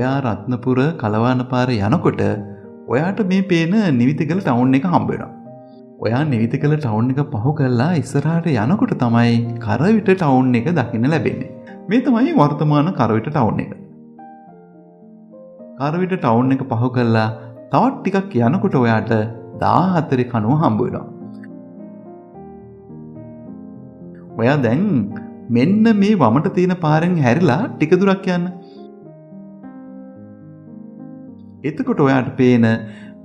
ඔයා රත්නපුර කලවාන පාර යනකොට ඔයාට මේ පේන නිවිතිගල ටවුන් එක හම්බ වෙනවා. ඔයා නිවිතිගල ටවුන් එක පහු කරලා ඉස්සරහට යනකොට තමයි කරවිට ටවුන් එක දකින්න ලැබෙන්නේ. මේ තමයි වර්තමාන කරවිට ටවුන් එක. කරවිට ටවුන් එක පහු කරලා තවත් ටිකක් යනකොට ඔයාට 14 කණුව හම්බ වෙනවා. ඔයා දැන් මෙන්න මේ වමට තියෙන පාරෙන් හැරිලා ටික දුරක් යන්න. එතකොට ඔයාට පේන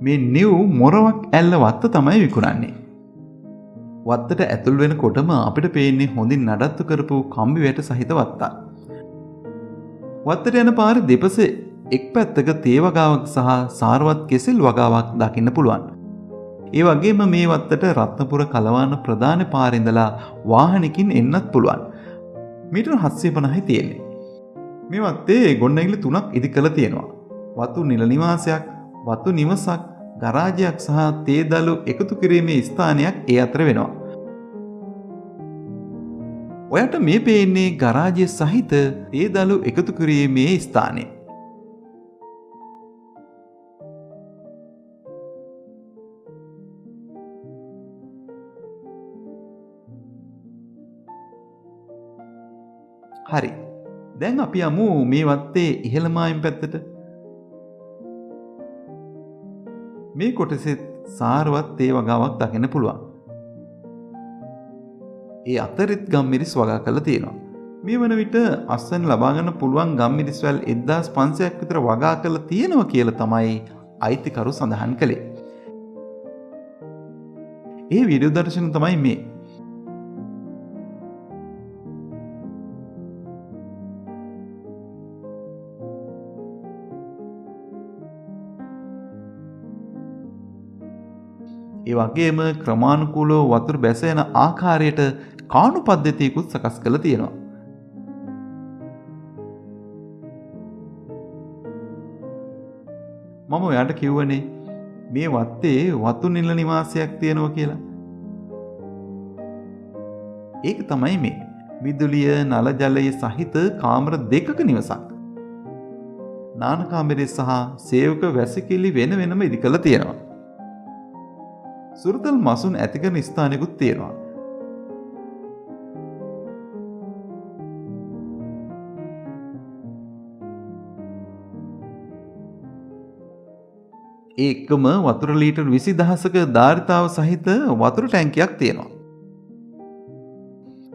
මේ නිව් මොරවක් ඇල්ල වත්ත තමයි විකුණන්නේ. වත්තට ඇතුල් වෙනකොටම අපිට පේන්නේ හොඳින් නඩත්තු කරපු කම්බි වැට සහිත වත්තක්. වත්තට යන පාරේ දෙපසේ එක් පැත්තක තේ වගාවක් සහ සාරවත් කෙසෙල් වගාවක් දකින්න පුළුවන්. ඒ වගේම මේ වත්තට රත්නපුර කලවාන ප්‍රධාන පාරේ ඉඳලා වාහනකින් එන්නත් පුළුවන්. මීටර 750යි තියෙන්නේ. මේ වත්තේ ගොඩනැගිලි 3ක් ඉදි කරලා තියෙනවා. වතු නිල නිවාසයක්, වතු නිවසක්, ගරාජයක් සහ තේදළු එකතු කිරීමේ ස්ථානයක් ඒ අතර වෙනවා. ඔයාට මේ පේන්නේ ගරාජය සහිත තේදළු එකතු කිරීමේ ස්ථානය. හරි. දැන් අපි යමු මේ වත්තේ ඉහළ මායිම් පැත්තට. මේ කොටසෙත් සාරවත් තේ වගාවක් දකින්න පුළුවන්. ඒ අතරෙත් ගම්මිරිස් වගා කරලා තියෙනවා. මේ වන විට අස්වැන්න ලබා ගන්න පුළුවන් ගම්මිරිස් වැල් 1500ක් විතර වගා කරලා තියෙනවා කියලා තමයි අයිතිකරු සඳහන් කළේ. ඒ වීඩියෝ දර්ශන තමයි මේ. ඒ වගේම ක්‍රමානුකූලව වතුර බැස යන ආකාරයට කාණු පද්ධතියකුත් සකස් කරලා තියෙනවා. මම ඔයාලට කිව්වනේ මේ වත්තේ වතු නිල නිවාසයක් තියෙනවා කියලා. ඒක තමයි මේ විදුලිය නල ජලය සහිත කාමර දෙකක නිවසක්. නාන කාමරේ සහ සේවක වැසිකිලි වෙන වෙනම ඉදි කරලා තියෙනවා. සුරතල් මසුන් ඇති කරන ස්ථානයකුත් තියෙනවා. ඒකම වතුර ලීටර් 20000ක ධාරිතාව සහිත වතුර ටැංකියක් තියෙනවා.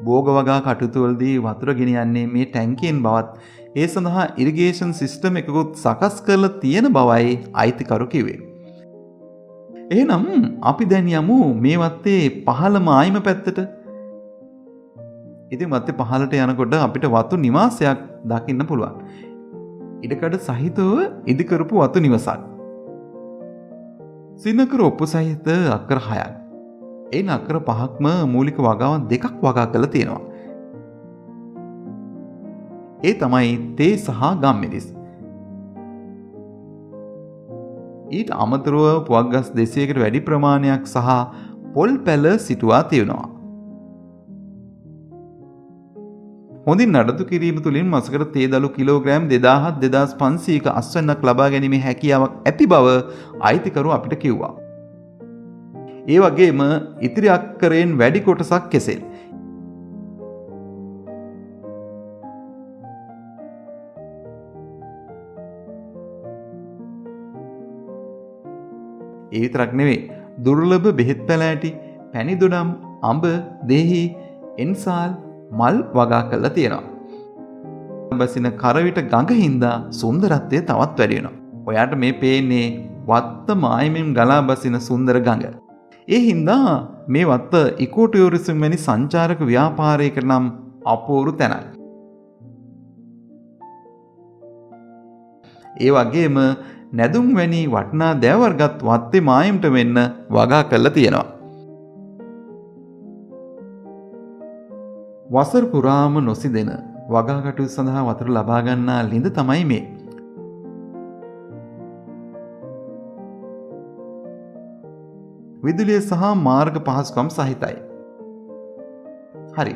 භෝග වගා කටයුතු වලදී වතුර ගෙනියන්නේ මේ ටැංකියෙන් බවත් ඒ සඳහා ඉරිගේෂන් සිස්ටම් එකකුත් සකස් කරලා තියෙන බවයි අයිතිකරු කිව්වේ. එහෙනම් අපි දැන් යමු මේ වත්තේ පහළම ආයිම පැත්තට. ඉතින් වත්තේ පහළට යනකොට අපිට වතු නිවාසයක් දකින්න පුළුවන්. ඉඩකඩ සහිතව ඉදි කරපු වතු නිවසක්. සිනකර ඔප්පු සහිත අක්කර 6ක්. ඒ අක්කර 5ක්ම මූලික වගාවන් දෙකක් වගා කරලා තියෙනවා. ඒ තමයි තේ සහ ගම්මිරිස්. ඊට අමතරව පුවක් ගස් 200කට වැඩි ප්‍රමාණයක් සහ පොල් පැල සිටුවා තියෙනවා. හොඳින් නඩත්තු කිරීම තුළින් මාසකට තේදළු කිලෝග්‍රෑම් 2000-2500ක අස්වැන්නක් ලබා ගැනීමේ හැකියාවක් ඇති බව අයිතිකරු අපිට කිව්වා. ඒ වගේම ඉතිරි අක්කරයෙන් වැඩි කොටසක් කෙසෙල්. ඒ විතරක් නෙවෙයි දුර්ලභ බෙහෙත් පැලෑටි, පැණි දොඩම්, අඹ, දෙහි, එන්සාල්, මල් වගා කරලා තියෙනවා. බසින කරවිට ගඟ හින්දා සුන්දරත්වය තවත් වැඩි වෙනවා. ඔයාට මේ පේන්නේ වත්ත මායිමෙන් ගලා බසින සුන්දර ගඟ. ඒ හින්දා මේ වත්ත ඉකෝ ටූරිසම් වැනි සංචාරක ව්‍යාපාරයකට නම් අපූර්ව තැනක්. ඒ වගේම නැදුම් වැනි වටිනා දෑවර්ගත් වත්තේ මායිම්ට වෙන්න වගා කරලා තියෙනවා. වසර පුරාම නොසිදෙන වගා කටයුතු සඳහා වතුර ලබා ගන්නා ළිඳ තමයි මේ. විදුලිය සහ මාර්ග පහසුකම් සහිතයි. හරි.